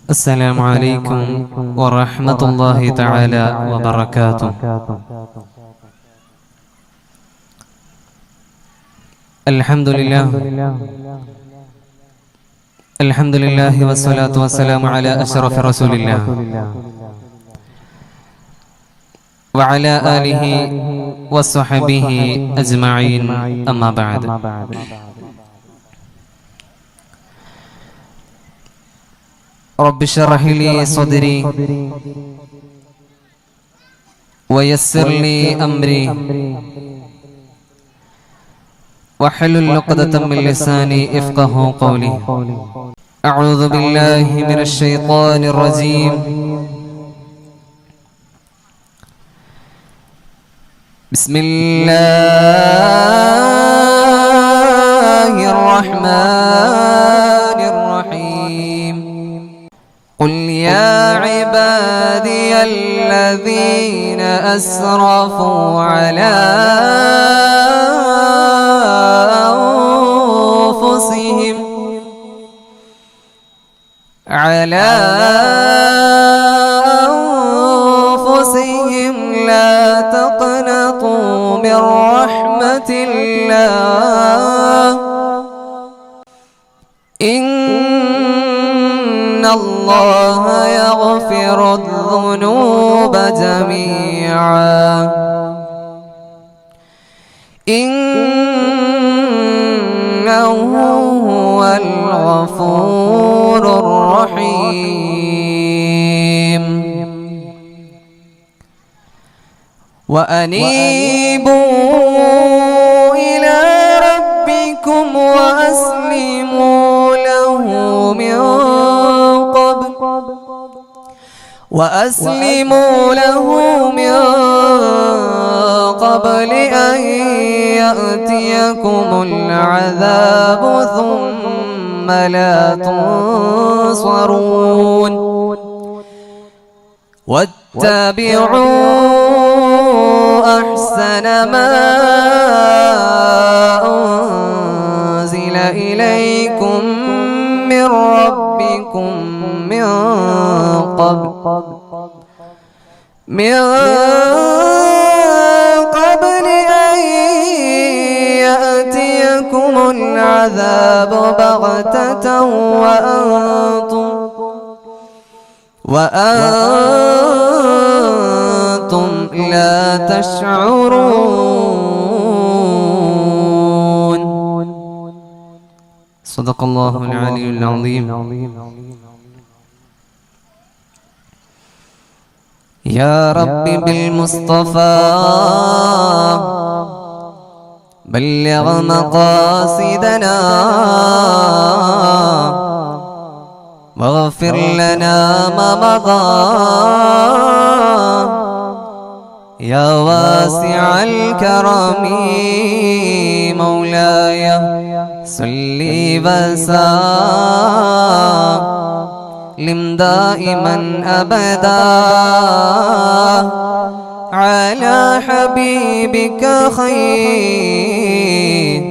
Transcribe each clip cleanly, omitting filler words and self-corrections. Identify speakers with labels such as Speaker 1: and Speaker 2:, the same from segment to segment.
Speaker 1: السلام عليكم ورحمة الله تعالى وبركاته. الحمد لله الحمد لله والصلاة والسلام على أشرف رسول الله وعلى آله وصحبه أجمعين، أما بعد. رب اشرح لي صدري ويسر لي أمري واحلل عقدة من لساني يفقهوا قولي. أعوذ بالله من الشيطان الرجيم. بسم الله الرحمن الرحيم. قل يا عبادي الذين أسرفوا على أنفسهم لا تقنطوا من رحمة الله إن الله يغفر الذنوب جميعا إنه هو الغفور الرحيم. وأنيبوا إلى ربكم وأسلموا له من قبل أن يأتيكم العذاب ثم لا تنصرون. واتبعوا أحسن ما أنزل إليكم من ربكم من قبل أن يأتيكم العذاب بغتة وأنتم لا تشعرون. صدق الله العلي العظيم. يا رب بالمصطفى بلغ مقاصدنا واغفر لنا ما مضى يا واسع الكرم مولاي صل وسلم دائما أبدا على حبيبك خير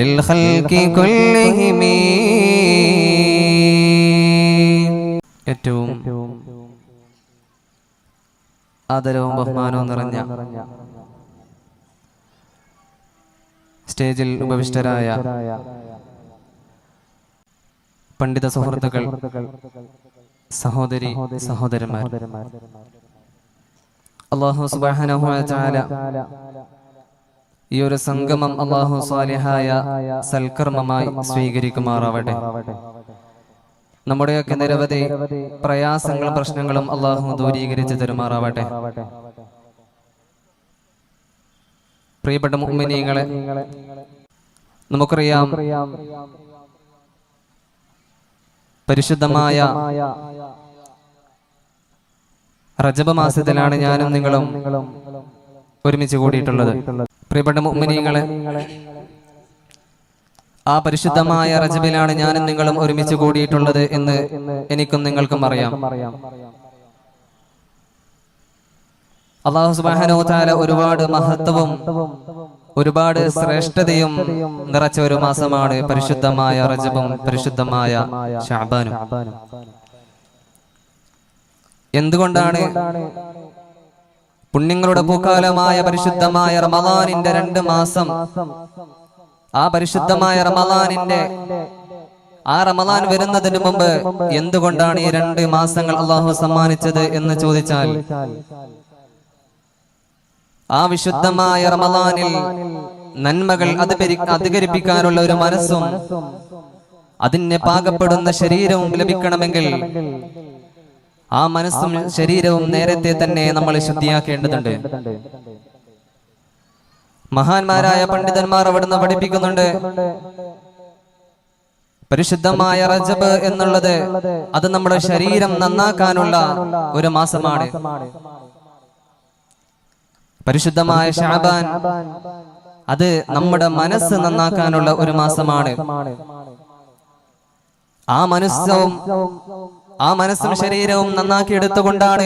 Speaker 1: الخلق كلهم. ഏറ്റവും ആദരവും ബഹുമാനവും നിറഞ്ഞ സ്റ്റേജിൽ ഉപവിഷ്ടരായ പണ്ഡിത സുഹൃത്തുക്കൾ, സഹോദരി സഹോദരന്മാർ, അല്ലാഹു സുബ്ഹാനഹു വ തആല ഈ ഒരു സംഗമം അല്ലാഹു സാലിഹായ സൽക്കർമ്മമായി സ്വീകരിക്കുമാറാവട്ടെ. നമ്മുടെയൊക്കെ നിരവധി പ്രയാസങ്ങളും പ്രശ്നങ്ങളും അല്ലാഹു ദൂരീകരിച്ച് തരുമാറാവട്ടെ. പ്രിയപ്പെട്ട മുഅ്മിനീങ്ങളെ, നമുക്കറിയാം പരിശുദ്ധമായ റജബ് മാസത്തിലാണ് ഞാനും നിങ്ങളും ഒരുമിച്ച് കൂടിയിട്ടുള്ളത്. പ്രിയപ്പെട്ട മുഅ്മിനീങ്ങളെ, ആ പരിശുദ്ധമായ റജബിലാണ് ഞാനും നിങ്ങളും ഒരുമിച്ച് കൂടിയിട്ടുള്ളത് എന്ന് എനിക്കും നിങ്ങൾക്കും അറിയാം. അല്ലാഹു സുബ്ഹാനഹു വ തആല ഒരുപാട് മഹത്വവും ഒരുപാട് ശ്രേഷ്ഠതയും നിറച്ച ഒരു മാസമാണ് പരിശുദ്ധമായ റജബും പരിശുദ്ധമായ ശഅബാനും. എന്തുകൊണ്ടാണ് പുണ്യങ്ങളുടെ പൂക്കാലമായ പരിശുദ്ധമായ റമളാനിന്റെ 2 മാസം, ആ പരിശുദ്ധമായ റമളാൻ വരുന്നതിന് മുമ്പ് എന്തുകൊണ്ടാണ് ഈ 2 മാസങ്ങൾ അള്ളാഹു സമ്മാനിച്ചത് എന്ന് ചോദിച്ചാൽ, ആ വിശുദ്ധമായ റമളാനിൽ നന്മകൾ അധികരിപ്പിക്കാനുള്ള ഒരു മനസ്സും അതിന് പാകപ്പെടുന്ന ശരീരവും ലഭിക്കണമെങ്കിൽ ആ മനസ്സും ശരീരവും നേരത്തെ തന്നെ നമ്മൾ ശുദ്ധിയാക്കേണ്ടതുണ്ട്. മഹാന്മാരായ പണ്ഡിതന്മാർ അവിടുന്ന് പഠിപ്പിക്കുന്നുണ്ട്, പരിശുദ്ധമായ റജബ് എന്നുള്ളത് അത് നമ്മുടെ ശരീരം നന്നാക്കാനുള്ള ഒരു മാസമാണ്. പരിശുദ്ധമായ ശഅബാൻ അത് നമ്മുടെ മനസ്സ് നന്നാക്കാനുള്ള ഒരു മാസമാണ്. ആ മനസ്സും ശരീരവും നന്നാക്കി എടുത്തുകൊണ്ടാണ്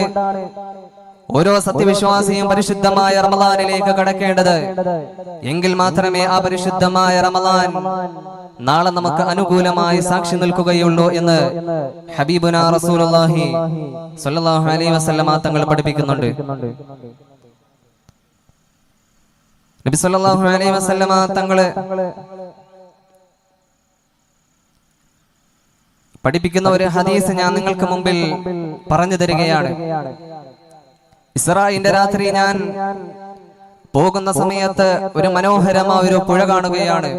Speaker 1: ഓരോ സത്യവിശ്വാസിയും പരിശുദ്ധമായ റമളാനിലേക്ക് കടക്കേണ്ടത്. എങ്കിൽ മാത്രമേ ആ പരിശുദ്ധമായ റമളാൻ നാളെ നമുക്ക് അനുകൂലമായി സാക്ഷി നിൽക്കുകയുള്ളൂ എന്ന് ഹബീബുനാ റസൂലുള്ളാഹി സ്വല്ലല്ലാഹു അലൈഹി വസല്ലമ തങ്ങൾ പഠിപ്പിക്കുന്നുണ്ട്. നബി സല്ലല്ലാഹു അലൈഹി വസല്ലമ തങ്ങള് പഠിപ്പിക്കുന്ന ഒരു ഹദീസ് ഞാൻ നിങ്ങൾക്ക് മുമ്പിൽ പറഞ്ഞു തരികയാണ്. ഇസ്രായിന്റെ രാത്രി ഞാൻ പോകുന്ന സമയത്ത് ഒരു മനോഹരമായ ഒരു പുഴ കാണുകയാണ്.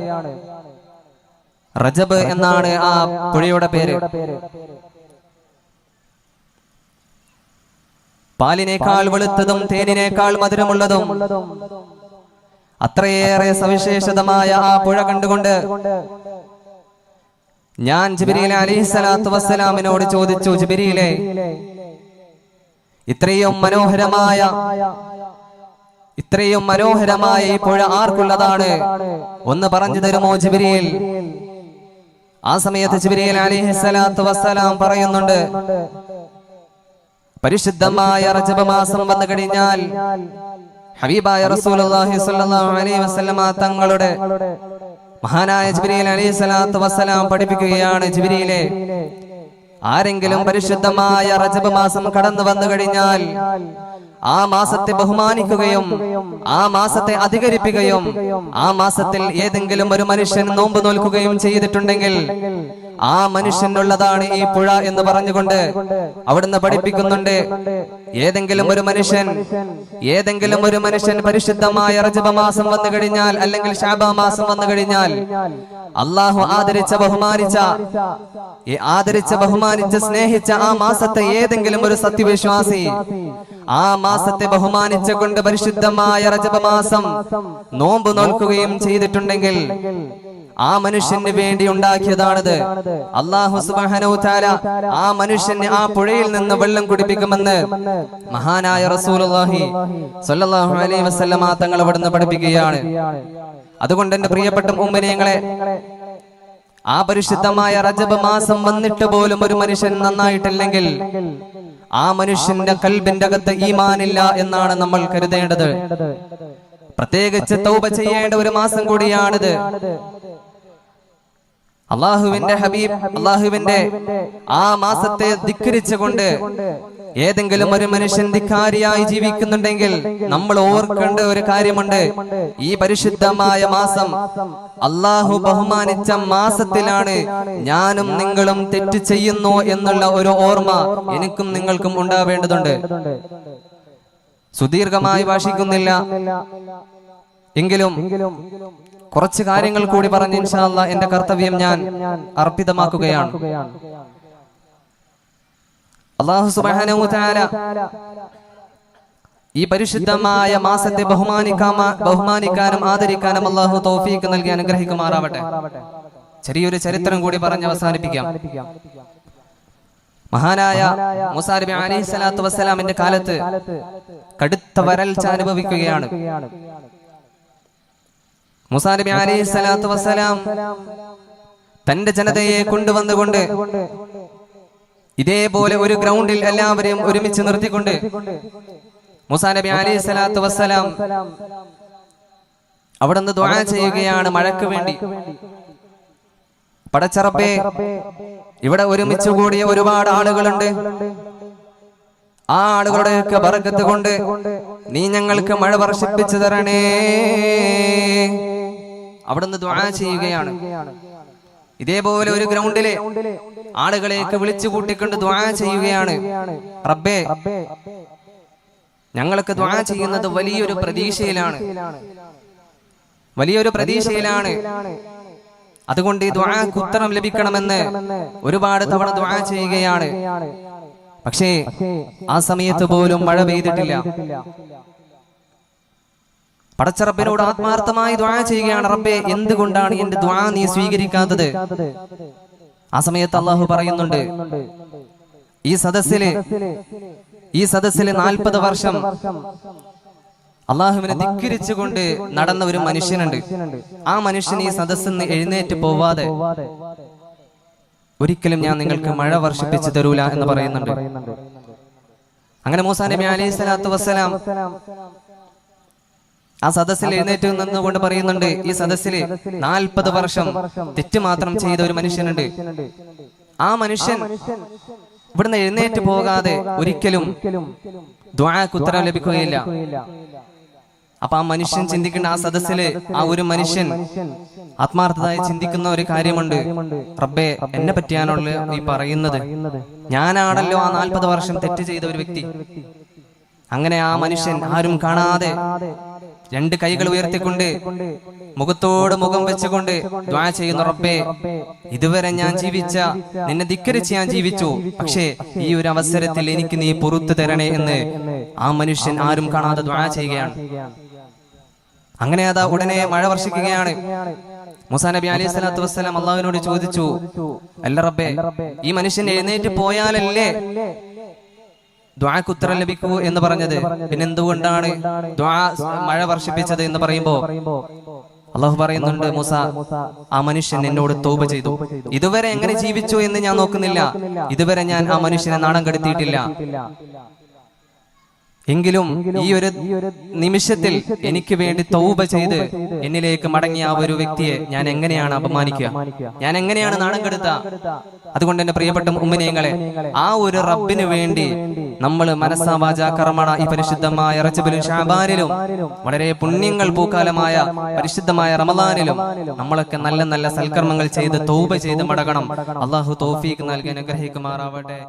Speaker 1: റജബ് എന്നാണ് ആ പുഴയുടെ പേര്. പാലിനേക്കാൾ വെളുത്തതും തേനിനേക്കാൾ മധുരമുള്ളതും അത്രയേറെ സവിശേഷതമായ ആ പുഴ കണ്ടുകൊണ്ട് ഞാൻ ജിബ്രീൽ അലൈഹിസ്സലാത്തു വസ്സലാമിനോട് ചോദിച്ചു, ജിബ്രീലേ, ഇത്രയും മനോഹരമായ ഈ പുഴ ആർക്കുള്ളതാണ്? ഒന്ന് പറഞ്ഞു തരുമോ ജിബ്രീൽ? ആ സമയത്ത് ജിബ്രീൽ അലൈഹിസ്സലാത്തു വസ്സലാം പറയുന്നുണ്ട്, പരിശുദ്ധമായ റജബ് മാസം വന്നു കഴിഞ്ഞാൽ ഹബീബായ റസൂലുള്ളാഹി സ്വല്ലല്ലാഹു അലൈഹി വസല്ലമ തങ്ങളുടെ മഹാനായ ജിബ്രീൽ അലൈഹിസ്സലാത്തു വസ്സലാം പഠിപ്പിക്കുകയാണ്, ജിബ്രീലേ, ആരെങ്കിലും പരിശുദ്ധമായ റജബ് മാസം കടന്നു വന്നു കഴിഞ്ഞാൽ ആ മാസത്തെ ബഹുമാനിക്കുകയും ആ മാസത്തെ അധികരിപ്പിക്കുകയും ആ മാസത്തിൽ ഏതെങ്കിലും ഒരു മനുഷ്യൻ നോമ്പ് നോൽക്കുകയും ചെയ്തിട്ടുണ്ടെങ്കിൽ ആ മനുഷ്യനുള്ളതാണ് ഈ പുഴ എന്ന് പറഞ്ഞുകൊണ്ട് അവിടുന്ന് പഠിപ്പിക്കുന്നുണ്ട്. ഏതെങ്കിലും ഒരു മനുഷ്യൻ പരിശുദ്ധമായ റജബ് മാസം വന്നു കഴിഞ്ഞാൽ, അല്ലെങ്കിൽ ശഅബാൻ മാസം വന്നു കഴിഞ്ഞാൽ, അള്ളാഹു ആദരിച്ച ബഹുമാനിച്ച് സ്നേഹിച്ച ആ മാസത്തെ ഏതെങ്കിലും ഒരു സത്യവിശ്വാസി ആ മാസത്തെ ബഹുമാനിച്ചുകൊണ്ട് പരിശുദ്ധമായ റജബ് മാസം നോമ്പ് നോൽക്കുകയും ചെയ്തിട്ടുണ്ടെങ്കിൽ ആ മനുഷ്യന് വേണ്ടി ഉണ്ടാക്കിയതാണിത്. അല്ലാഹു സുബ്ഹാനഹു തആല ആ മനുഷ്യന് ആ പുഴയിൽ നിന്ന് വെള്ളം കുടിപ്പിക്കുമെന്ന് മഹാനായ റസൂലുള്ളാഹി സ്വല്ലല്ലാഹു അലൈഹി വസല്ലമ തങ്ങൾ അവിടുന്ന് പഠിപ്പിക്കുകയാണ്. അതുകൊണ്ട് എന്റെ പ്രിയപ്പെട്ട മുഅ്മിനീങ്ങളെ, ആ പരിശുദ്ധമായ റജബ് മാസം വന്നിട്ട് പോലും ഒരു മനുഷ്യൻ നന്നായിട്ടില്ലെങ്കിൽ ആ മനുഷ്യന്റെ ഖൽബിന്റെ അകത്ത് ഈമാനില്ല എന്നാണ് നമ്മൾ കരുതേണ്ടത്. പ്രത്യേകിച്ച് തൗബ ചെയ്യേണ്ട ഒരു മാസം കൂടിയാണിത്. അള്ളാഹുവിന്റെ ഹബീബ് അള്ളാഹുവിന്റെ ആ മാസത്തെ ധിക്കരിച്ചുകൊണ്ട് ഏതെങ്കിലും ഒരു മനുഷ്യൻ ധിക്കാരിയായി ജീവിക്കുന്നുണ്ടെങ്കിൽ നമ്മൾ ഓർക്കേണ്ട ഒരു കാര്യമുണ്ട്. ഈ പരിശുദ്ധമായ മാസം അള്ളാഹു ബഹുമാനിച്ച മാസത്തിലാണ് ഞാനും നിങ്ങളും തെറ്റ് ചെയ്യുന്നു എന്നുള്ള ഒരു ഓർമ്മ എനിക്കും നിങ്ങൾക്കും ഉണ്ടാവേണ്ടതുണ്ട്. സുദീർഘമായി ഭാഷിക്കുന്നില്ല എങ്കിലും കുറച്ച് കാര്യങ്ങൾ കൂടി പറഞ്ഞ് ഇൻഷാ അല്ലാഹ് എന്റെ കർത്തവ്യം ഞാൻ അർപ്പിതമാക്കുകയാണ്. അല്ലാഹു സുബ്ഹാനഹു തആല ഈ പരിശുദ്ധമായ മാസത്തെ ബഹുമാനിക്കാനും ആദരിക്കാനും അല്ലാഹു തൗഫീഖ് നൽകി അനുഗ്രഹിക്കുമാറാവട്ടെ. ചെറിയൊരു ചരിത്രം കൂടി പറഞ്ഞ് അവസാനിപ്പിക്കാം. മഹാനായ മൂസാ നബി അലൈഹിസ്സലാത്തു വസ്സലാമിന്റെ കാലത്ത് കടുത്ത വരൾച്ച അനുഭവിക്കുകയാണ്. മൂസാ നബി അലൈഹിസ്സലാത്തു വസ്സലാം തന്റെ ജനതയെ കൊണ്ടുവന്നുകൊണ്ട് ഇതേപോലെ ഒരു ഗ്രൗണ്ടിൽ എല്ലാവരെയും ഒരുമിച്ച് നിർത്തിക്കൊണ്ട് മൂസാ നബി അലൈഹിസ്സലാത്തു വസ്സലാം അവിടുന്ന് ദുആ ചെയ്യുകയാണ് മഴയ്ക്ക് വേണ്ടി. പടച്ചറബ്ബേ, ഇവിടെ ഒരുമിച്ച് കൂടിയ ഒരുപാട് ആളുകളുണ്ട്. ആ ആളുകളുടെയൊക്കെ ബർക്കത്ത് കൊണ്ട് നീ ഞങ്ങൾക്ക് മഴ വർഷിപ്പിച്ചു തരണേ. അവിടുന്ന് ദുആ ചെയ്യുകയാണ്. ഇതേപോലെ ഒരു ഗ്രൗണ്ടിലെ ആളുകളെയൊക്കെ വിളിച്ചു കൂട്ടിക്കൊണ്ട് ദുആ ചെയ്യുകയാണ്. റബ്ബേ, ഞങ്ങൾക്ക് ദുആ ചെയ്യുന്നത് വലിയൊരു പ്രതീക്ഷയിലാണ്, വലിയൊരു പ്രതീക്ഷയിലാണ്. അതുകൊണ്ട് ഈ ദുആക്ക് ഉത്തരം ലഭിക്കണമെന്ന് ഒരുപാട് തവണ ദുആ ചെയ്യുകയാണ്. പക്ഷേ ആ സമയത്ത് പോലും മഴ പെയ്തിട്ടില്ല. പടച്ചറബിനോട് ആത്മാർത്ഥമായി ദുആ ചെയ്യുകയാണ്. റബ്ബേ, എന്തുകൊണ്ടാണ് എന്റെ ദുആ നീ സ്വീകരിക്കാത്തത്? ആ സമയത്ത് അല്ലാഹു പറയുന്നുണ്ട്, ഈ സദസ്സിലെ 40 വർഷം അള്ളാഹുവിനെ ധിക്കരിച്ചുകൊണ്ട് നടന്ന ഒരു മനുഷ്യനുണ്ട്. ആ മനുഷ്യൻ ഈ സദസ്സിൽ നിന്ന് എഴുന്നേറ്റ് പോവാതെ ഒരിക്കലും ഞാൻ നിങ്ങൾക്ക് മഴ വർഷിപ്പിച്ചു തരൂല എന്ന് പറയുന്നുണ്ട്. അങ്ങനെ മൂസാ നബി അലൈഹി സ്വലാത്തു വസ്സലാം ആ സദസ്സിൽ എഴുന്നേറ്റ് നിന്നുകൊണ്ട് പറയുന്നുണ്ട്, ഈ സദസ്സിൽ 40 വർഷം തെറ്റ് മാത്രം ചെയ്ത ഒരു മനുഷ്യനുണ്ട്. ആ മനുഷ്യൻ ഇവിടുന്ന് എഴുന്നേറ്റ് പോകാതെ ഒരിക്കലും ദുആക്ക് ഉത്തരം ലഭിക്കുകയില്ല. അപ്പൊ ആ മനുഷ്യൻ ചിന്തിക്കേണ്ട, ആ സദസ്സില് ആ ഒരു മനുഷ്യൻ ആത്മാർത്ഥമായി ചിന്തിക്കുന്ന ഒരു കാര്യമുണ്ട്. റബ്ബേ, എന്നെ പറ്റിയാണുള്ള ഈ പറയുന്നത്, ഞാനാണല്ലോ ആ 40 വർഷം തെറ്റ് ചെയ്ത ഒരു വ്യക്തി. അങ്ങനെ ആ മനുഷ്യൻ ആരും കാണാതെ 2 കൈകൾ ഉയർത്തിക്കൊണ്ട് മുഖത്തോട് മുഖം വെച്ചുകൊണ്ട് ദുആ ചെയ്യുന്നു. റബ്ബേ, ഇതുവരെ ഞാൻ ജീവിച്ച, നിന്നെ ധിക്കരിച്ച് ഞാൻ ജീവിച്ചു, പക്ഷേ ഈ ഒരു അവസരത്തിൽ എനിക്ക് നീ പുറത്തു തരണേ എന്ന് ആ മനുഷ്യൻ ആരും കാണാതെ ദുആ ചെയ്യുകയാണ്. അങ്ങനെ അതാ ഉടനെ മഴ വർഷിക്കുകയാണ്. മൂസാ നബി അലൈഹി സ്വലാത്തു വസ്സലാം അള്ളാഹുവിനോട് ചോദിച്ചു, അല്ല റബ്ബേ, ഈ മനുഷ്യൻ എഴുന്നേറ്റ് പോയാലല്ലേ ദുആക്ക് ഉത്തരം ലഭിക്കൂ എന്ന് പറഞ്ഞത്? പിന്നെ എന്തുകൊണ്ടാണ് മഴ വർഷിപ്പിച്ചത് എന്ന് പറയുമ്പോ അള്ളാഹു പറയുന്നുണ്ട്, മൂസ, ആ മനുഷ്യൻ എന്നോട് തൗബ ചെയ്തു. ഇതുവരെ എങ്ങനെ ജീവിച്ചു എന്ന് ഞാൻ നോക്കുന്നില്ല, ഇതുവരെ ഞാൻ ആ മനുഷ്യനെ നാണം കെടുത്തിയിട്ടില്ല. എങ്കിലും ഈ ഒരു നിമിഷത്തിൽ എനിക്ക് വേണ്ടി തൗബ ചെയ്ത് എന്നിലേക്ക് മടങ്ങിയ ആ ഒരു വ്യക്തിയെ ഞാൻ എങ്ങനെയാണ് അപമാനിക്കുക? ഞാൻ എങ്ങനെയാണ് നാണം കെടുത്തുക? അതുകൊണ്ട് എന്റെ പ്രിയപ്പെട്ട ഉമ്മനീയങ്ങളെ, ആ ഒരു റബ്ബിന് വേണ്ടി നമ്മൾ മനസ്സാ വാചാ കർമ്മണ ഈ പരിശുദ്ധമായ റജബിലും ശഅബാനിലും വളരെ പുണ്യങ്ങൾ പൂക്കാലമായ പരിശുദ്ധമായ റമളാനിലും നമ്മളൊക്കെ നല്ല നല്ല സൽക്കർമ്മങ്ങൾ ചെയ്ത് തൗബ ചെയ്ത് മടങ്ങണം. അല്ലാഹു തൗഫീഖ് നൽകി അനുഗ്രഹിക്കുമാറാവട്ടെ.